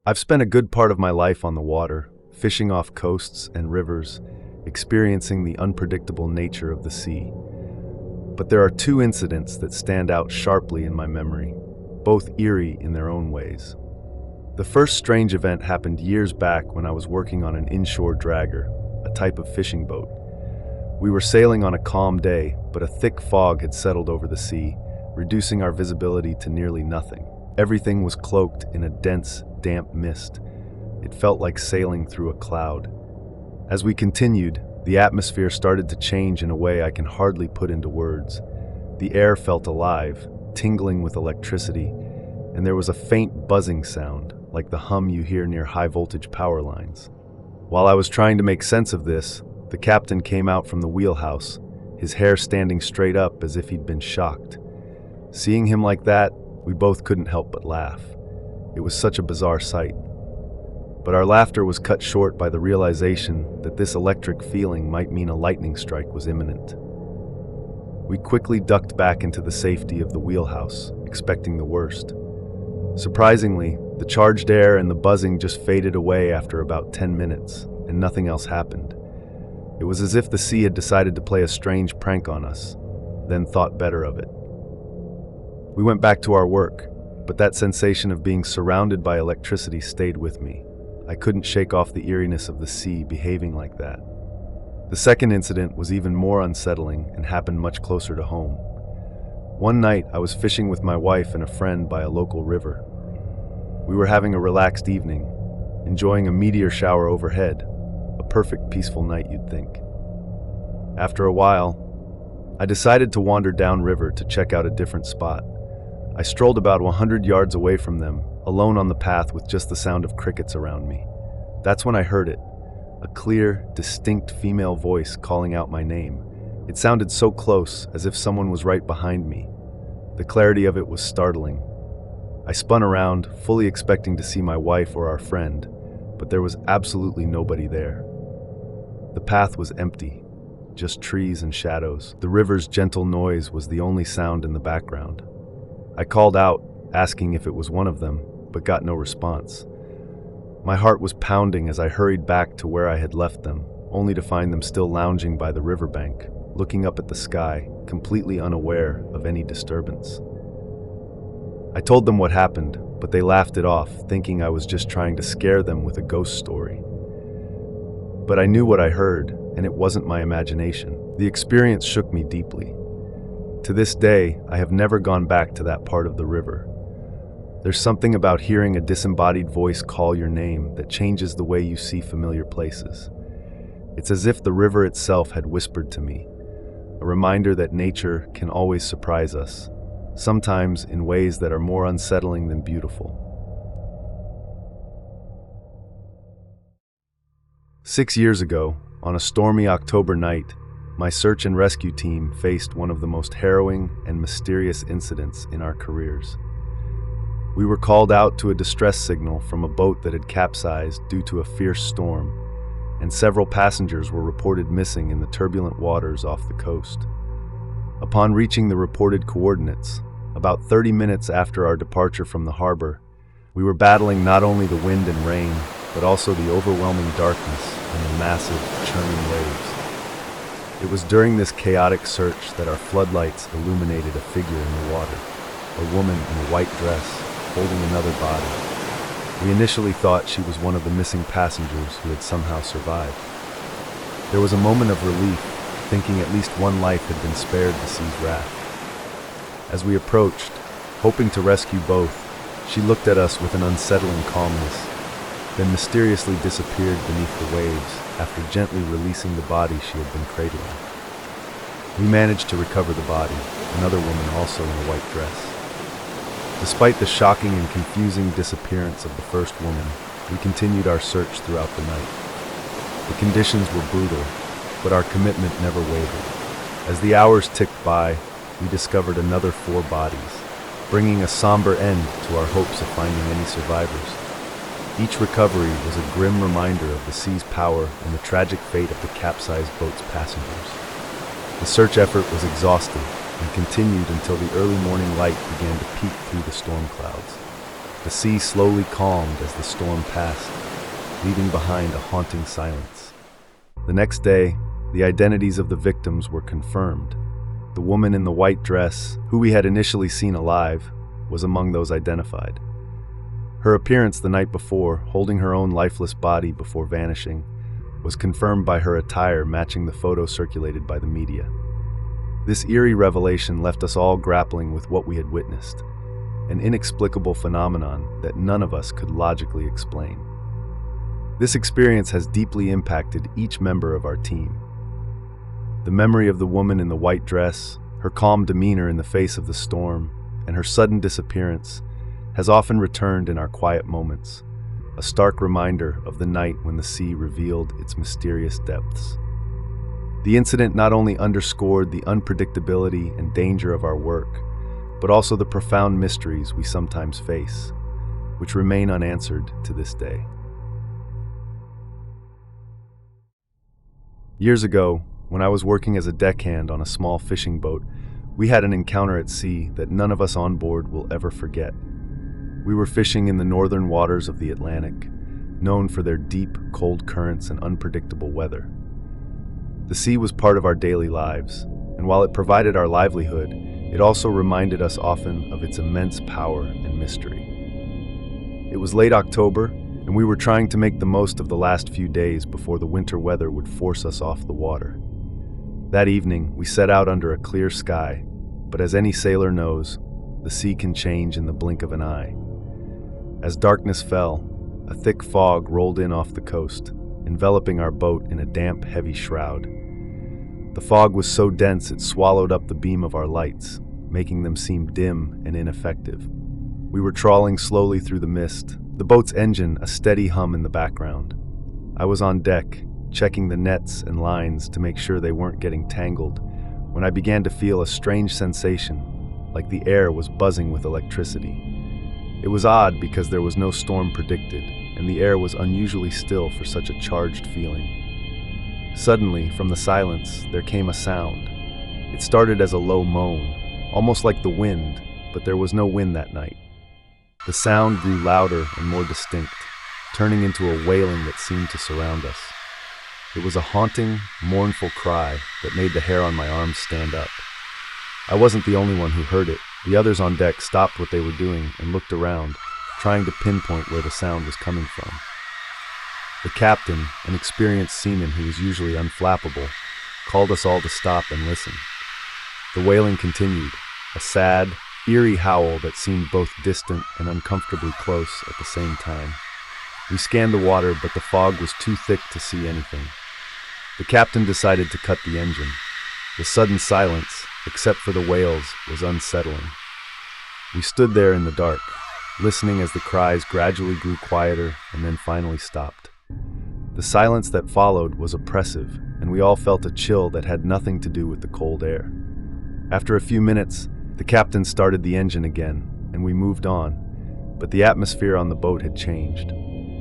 I've spent a good part of my life on the water, fishing off coasts and rivers, experiencing the unpredictable nature of the sea. But there are two incidents that stand out sharply in my memory, both eerie in their own ways. The first strange event happened years back when I was working on an inshore dragger, a type of fishing boat. We were sailing on a calm day, but a thick fog had settled over the sea, reducing our visibility to nearly nothing. Everything was cloaked in a dense, damp mist. It felt like sailing through a cloud. As we continued, the atmosphere started to change in a way I can hardly put into words. The air felt alive, tingling with electricity, and there was a faint buzzing sound, like the hum you hear near high-voltage power lines. While I was trying to make sense of this, the captain came out from the wheelhouse, his hair standing straight up as if he'd been shocked. Seeing him like that, we both couldn't help but laugh. It was such a bizarre sight. But our laughter was cut short by the realization that this electric feeling might mean a lightning strike was imminent. We quickly ducked back into the safety of the wheelhouse, expecting the worst. Surprisingly, the charged air and the buzzing just faded away after about 10 minutes, and nothing else happened. It was as if the sea had decided to play a strange prank on us, then thought better of it. We went back to our work, but that sensation of being surrounded by electricity stayed with me. I couldn't shake off the eeriness of the sea behaving like that. The second incident was even more unsettling and happened much closer to home. One night, I was fishing with my wife and a friend by a local river. We were having a relaxed evening, enjoying a meteor shower overhead, a perfect peaceful night you'd think. After a while, I decided to wander downriver to check out a different spot. I strolled about 100 yards away from them, alone on the path with just the sound of crickets around me. That's when I heard it, a clear, distinct female voice calling out my name. It sounded so close, as if someone was right behind me. The clarity of it was startling. I spun around, fully expecting to see my wife or our friend, but there was absolutely nobody there. The path was empty, just trees and shadows. The river's gentle noise was the only sound in the background. I called out, asking if it was one of them, but got no response. My heart was pounding as I hurried back to where I had left them, only to find them still lounging by the riverbank, looking up at the sky, completely unaware of any disturbance. I told them what happened, but they laughed it off, thinking I was just trying to scare them with a ghost story. But I knew what I heard, and it wasn't my imagination. The experience shook me deeply. To this day, I have never gone back to that part of the river. There's something about hearing a disembodied voice call your name that changes the way you see familiar places. It's as if the river itself had whispered to me, a reminder that nature can always surprise us, sometimes in ways that are more unsettling than beautiful. 6 years ago, on a stormy October night, my search and rescue team faced one of the most harrowing and mysterious incidents in our careers. We were called out to a distress signal from a boat that had capsized due to a fierce storm, and several passengers were reported missing in the turbulent waters off the coast. Upon reaching the reported coordinates, about 30 minutes after our departure from the harbor, we were battling not only the wind and rain, but also the overwhelming darkness and the massive, churning waves. It was during this chaotic search that our floodlights illuminated a figure in the water, a woman in a white dress, holding another body. We initially thought she was one of the missing passengers who had somehow survived. There was a moment of relief, thinking at least one life had been spared the sea's wrath. As we approached, hoping to rescue both, she looked at us with an unsettling calmness, then mysteriously disappeared beneath the waves after gently releasing the body she had been cradling. We managed to recover the body, another woman also in a white dress. Despite the shocking and confusing disappearance of the first woman, we continued our search throughout the night. The conditions were brutal, but our commitment never wavered. As the hours ticked by, we discovered another 4 bodies, bringing a somber end to our hopes of finding any survivors. Each recovery was a grim reminder of the sea's power and the tragic fate of the capsized boat's passengers. The search effort was exhausting and continued until the early morning light began to peek through the storm clouds. The sea slowly calmed as the storm passed, leaving behind a haunting silence. The next day, the identities of the victims were confirmed. The woman in the white dress, who we had initially seen alive, was among those identified. Her appearance the night before, holding her own lifeless body before vanishing, was confirmed by her attire matching the photo circulated by the media. This eerie revelation left us all grappling with what we had witnessed, an inexplicable phenomenon that none of us could logically explain. This experience has deeply impacted each member of our team. The memory of the woman in the white dress, her calm demeanor in the face of the storm, and her sudden disappearance has often returned in our quiet moments, a stark reminder of the night when the sea revealed its mysterious depths. The incident not only underscored the unpredictability and danger of our work, but also the profound mysteries we sometimes face, which remain unanswered to this day. Years ago, when I was working as a deckhand on a small fishing boat, we had an encounter at sea that none of us on board will ever forget. We were fishing in the northern waters of the Atlantic, known for their deep, cold currents and unpredictable weather. The sea was part of our daily lives, and while it provided our livelihood, it also reminded us often of its immense power and mystery. It was late October, and we were trying to make the most of the last few days before the winter weather would force us off the water. That evening, we set out under a clear sky, but as any sailor knows, the sea can change in the blink of an eye. As darkness fell, a thick fog rolled in off the coast, enveloping our boat in a damp, heavy shroud. The fog was so dense it swallowed up the beam of our lights, making them seem dim and ineffective. We were trawling slowly through the mist, the boat's engine a steady hum in the background. I was on deck, checking the nets and lines to make sure they weren't getting tangled, when I began to feel a strange sensation, like the air was buzzing with electricity. It was odd because there was no storm predicted, and the air was unusually still for such a charged feeling. Suddenly, from the silence, there came a sound. It started as a low moan, almost like the wind, but there was no wind that night. The sound grew louder and more distinct, turning into a wailing that seemed to surround us. It was a haunting, mournful cry that made the hair on my arms stand up. I wasn't the only one who heard it. The others on deck stopped what they were doing and looked around, trying to pinpoint where the sound was coming from. The captain, an experienced seaman who was usually unflappable, called us all to stop and listen. The wailing continued, a sad, eerie howl that seemed both distant and uncomfortably close at the same time. We scanned the water, but the fog was too thick to see anything. The captain decided to cut the engine. The sudden silence, except for the wails, was unsettling. We stood there in the dark, listening as the cries gradually grew quieter and then finally stopped. The silence that followed was oppressive, and we all felt a chill that had nothing to do with the cold air. After a few minutes, the captain started the engine again, and we moved on, but the atmosphere on the boat had changed.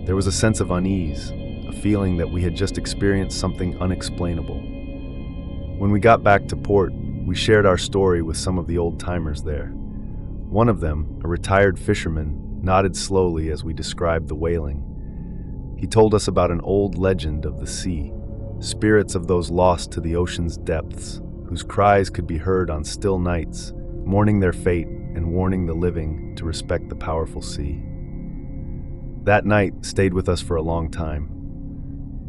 There was a sense of unease, a feeling that we had just experienced something unexplainable. When we got back to port, we shared our story with some of the old-timers there. One of them, a retired fisherman, nodded slowly as we described the wailing. He told us about an old legend of the sea, spirits of those lost to the ocean's depths, whose cries could be heard on still nights, mourning their fate and warning the living to respect the powerful sea. That night stayed with us for a long time.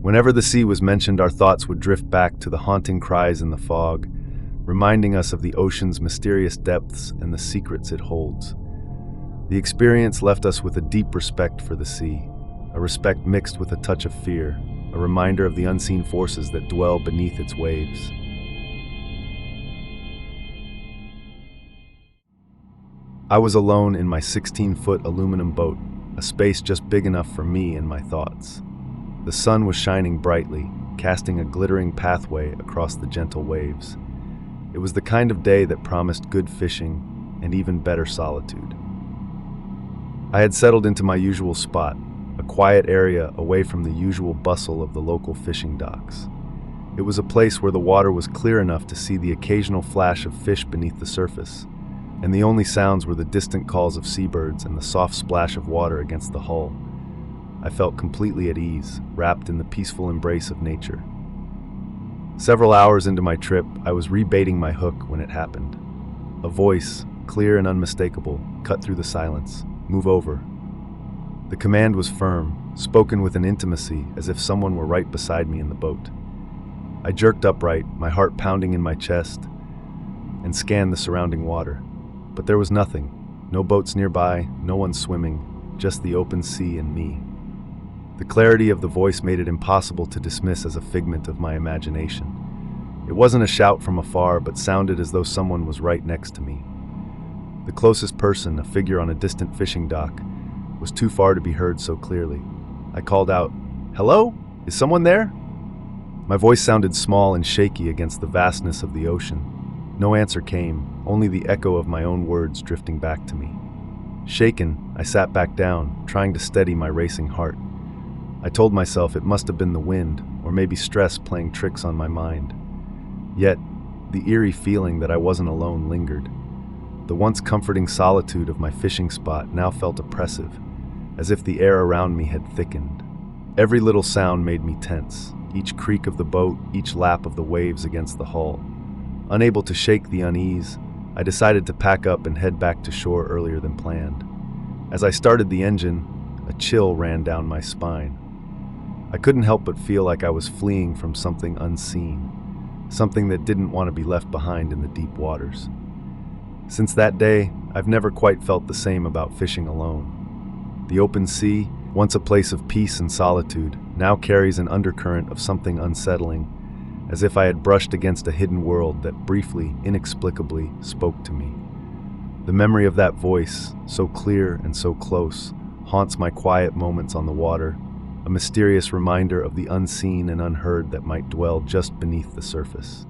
Whenever the sea was mentioned, our thoughts would drift back to the haunting cries in the fog, reminding us of the ocean's mysterious depths and the secrets it holds. The experience left us with a deep respect for the sea, a respect mixed with a touch of fear, a reminder of the unseen forces that dwell beneath its waves. I was alone in my 16-foot aluminum boat, a space just big enough for me and my thoughts. The sun was shining brightly, casting a glittering pathway across the gentle waves. It was the kind of day that promised good fishing and even better solitude. I had settled into my usual spot, a quiet area away from the usual bustle of the local fishing docks. It was a place where the water was clear enough to see the occasional flash of fish beneath the surface, and the only sounds were the distant calls of seabirds and the soft splash of water against the hull. I felt completely at ease, wrapped in the peaceful embrace of nature. Several hours into my trip, I was rebaiting my hook when it happened. A voice, clear and unmistakable, cut through the silence. "Move over." The command was firm, spoken with an intimacy as if someone were right beside me in the boat. I jerked upright, my heart pounding in my chest, and scanned the surrounding water. But there was nothing. No boats nearby, no one swimming, just the open sea and me. The clarity of the voice made it impossible to dismiss as a figment of my imagination. It wasn't a shout from afar, but sounded as though someone was right next to me. The closest person, a figure on a distant fishing dock, was too far to be heard so clearly. I called out, "Hello? Is someone there?" My voice sounded small and shaky against the vastness of the ocean. No answer came, only the echo of my own words drifting back to me. Shaken, I sat back down, trying to steady my racing heart. I told myself it must have been the wind, or maybe stress playing tricks on my mind. Yet, the eerie feeling that I wasn't alone lingered. The once comforting solitude of my fishing spot now felt oppressive, as if the air around me had thickened. Every little sound made me tense, each creak of the boat, each lap of the waves against the hull. Unable to shake the unease, I decided to pack up and head back to shore earlier than planned. As I started the engine, a chill ran down my spine. I couldn't help but feel like I was fleeing from something unseen, something that didn't want to be left behind in the deep waters. Since that day, I've never quite felt the same about fishing alone. The open sea, once a place of peace and solitude, now carries an undercurrent of something unsettling, as if I had brushed against a hidden world that briefly, inexplicably, spoke to me. The memory of that voice, so clear and so close, haunts my quiet moments on the water, a mysterious reminder of the unseen and unheard that might dwell just beneath the surface.